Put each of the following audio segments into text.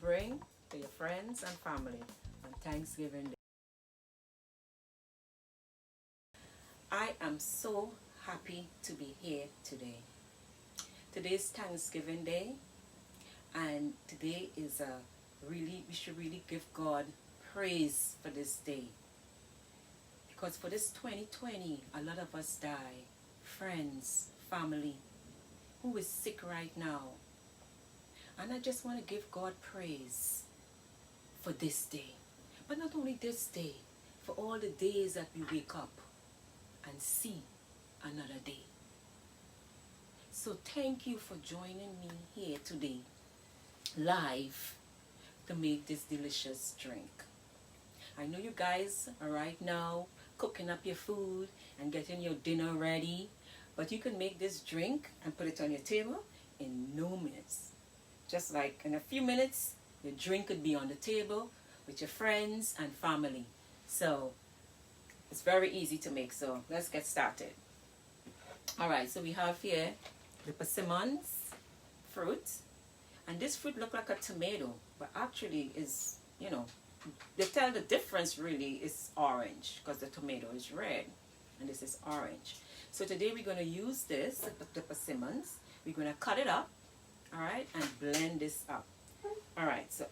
bring to your friends and family on Thanksgiving Day. I am so happy to be here today. Today is Thanksgiving Day, and today is we should really give God praise for this day. Because for this 2020, a lot of us die. Friends, family, who is sick right now. And I just want to give God praise for this day. But not only this day, for all the days that we wake up and see another day. So thank you for joining me here today, live, to make this delicious drink. I know you guys are right now cooking up your food and getting your dinner ready, but you can make this drink and put it on your table in no minutes. Just like in a few minutes, your drink could be on the table with your friends and family. So it's very easy to make, so let's get started. Alright, so we have here the Persimmons fruit, and this fruit looks like a tomato, but actually is, you know, they tell the difference really is orange, because the tomato is red and this is orange. So today we're going to use this, the Persimmons. We're going to cut it up, alright, and blend this up. Alright, so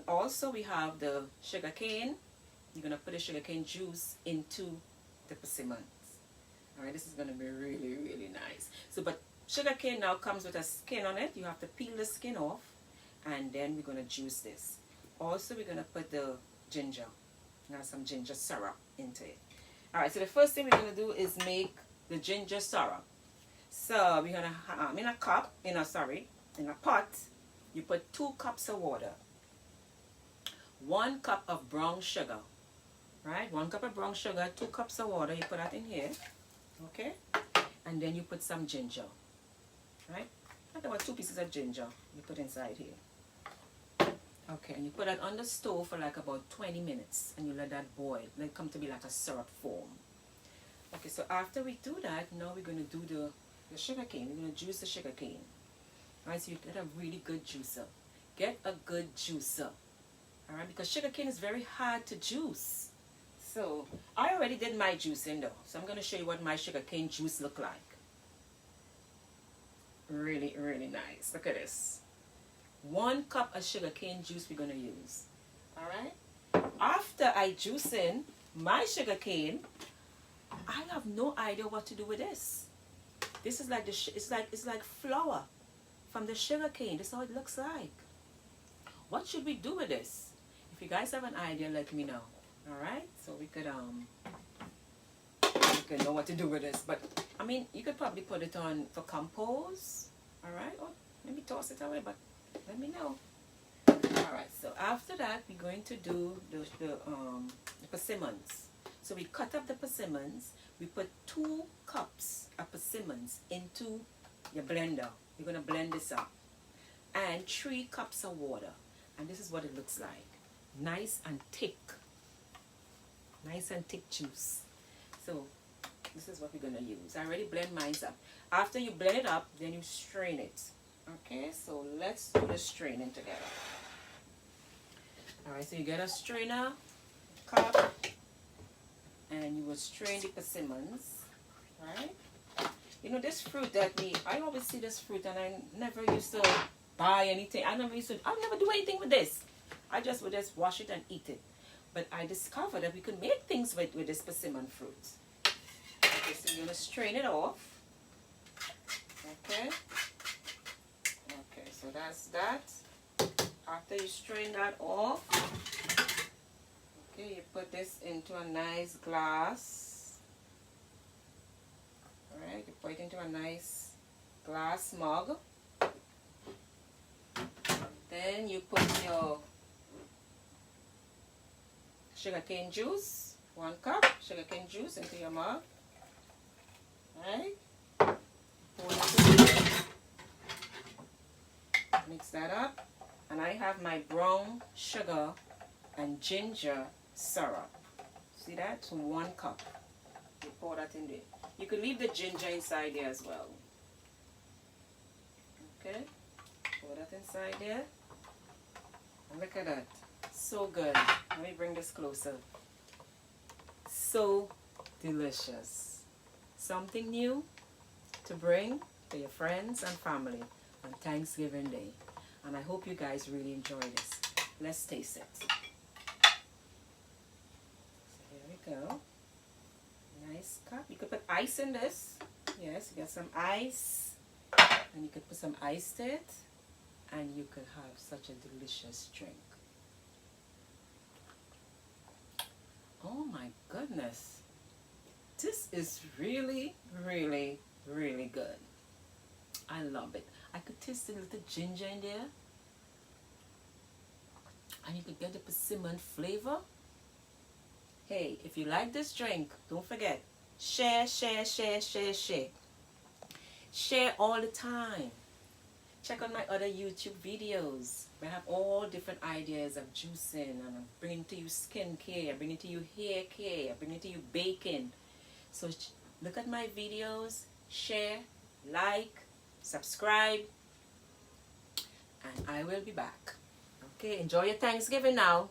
also we have the sugar cane. You're going to put the sugar cane juice into the Persimmons. Alright, this is going to be really, really nice. So, but sugar cane now comes with a skin on it. You have to peel the skin off, and then we're going to juice this. Also, we're going to put the ginger. Now some ginger syrup into it. Alright, so the first thing we're going to do is make the ginger syrup. So we're going to, in a pot, you put 2 cups of water. 1 cup of brown sugar. Right? 1 cup of brown sugar, 2 cups of water, you put that in here. Okay? And then you put some ginger. Right? Like about 2 pieces of ginger you put inside here. Okay, and you put that on the stove for like about 20 minutes, and you let that boil. Let it come to be like a syrup form. Okay, so after we do that, now we're going to do the sugar cane. We're going to juice the sugar cane. Alright, so you get a really good juicer. Get a good juicer. Alright, because sugar cane is very hard to juice. So, I already did my juicing though. So I'm going to show you what my sugar cane juice look like. Really, really nice. Look at this. 1 cup of sugar cane juice we're going to use. Alright? After I juice in my sugar cane, I have no idea what to do with this. This is like it's like flour from the sugar cane. This is how it looks like. What should we do with this? If you guys have an idea, let me know. Alright? So we could know what to do with this. But I mean, you could probably put it on for compost. Alright? Or maybe toss it away, but let me know. Alright, so after that we're going to do the persimmons. So we cut up the persimmons. We put 2 cups of persimmons into your blender. You're going to blend this up. And 3 cups of water. And this is what it looks like. Nice and thick. Nice and thick juice. So this is what we're going to use. I already blend mine up. After you blend it up, then you strain it. Okay, so let's do the straining together. Alright, so you get a strainer cup, and you will strain the persimmons. Right? You know, this fruit I always see this fruit, and I never used to buy anything. I never do anything with this. I just would just wash it and eat it. But I discovered that we could make things with this persimmon fruit. Okay, so you're going to strain it off. Okay. Okay, so that's that. After you strain that off, okay, you put this into a nice glass. Alright, you put it into a nice glass mug. Then you put your sugarcane juice, 1 cup sugarcane juice into your mug. Alright, pour it in. Mix that up, and I have my brown sugar and ginger syrup. See that? So 1 cup. You pour that in there. You could leave the ginger inside there as well. Okay, pour that inside there. And Look at that. So good. Let me bring this closer. So delicious. Something new to bring to your friends and family on Thanksgiving Day. And I hope you guys really enjoy this. Let's taste it. So here we go. Nice cup. You could put ice in this. Yes, you got some ice. And you could put some ice to it. And you could have such a delicious drink. Oh my goodness. This is really, really, really good. I love it. I could taste a little ginger in there. And you could get the persimmon flavor. Hey, if you like this drink, don't forget, share, share, share, share, share. Share all the time. Check out my other YouTube videos. I have all different ideas of juicing, and I'm bringing to you skincare, I'm bringing to you hair care, I'm bringing to you baking. So look at my videos, share, like, subscribe, and I will be back. Okay, enjoy your Thanksgiving now.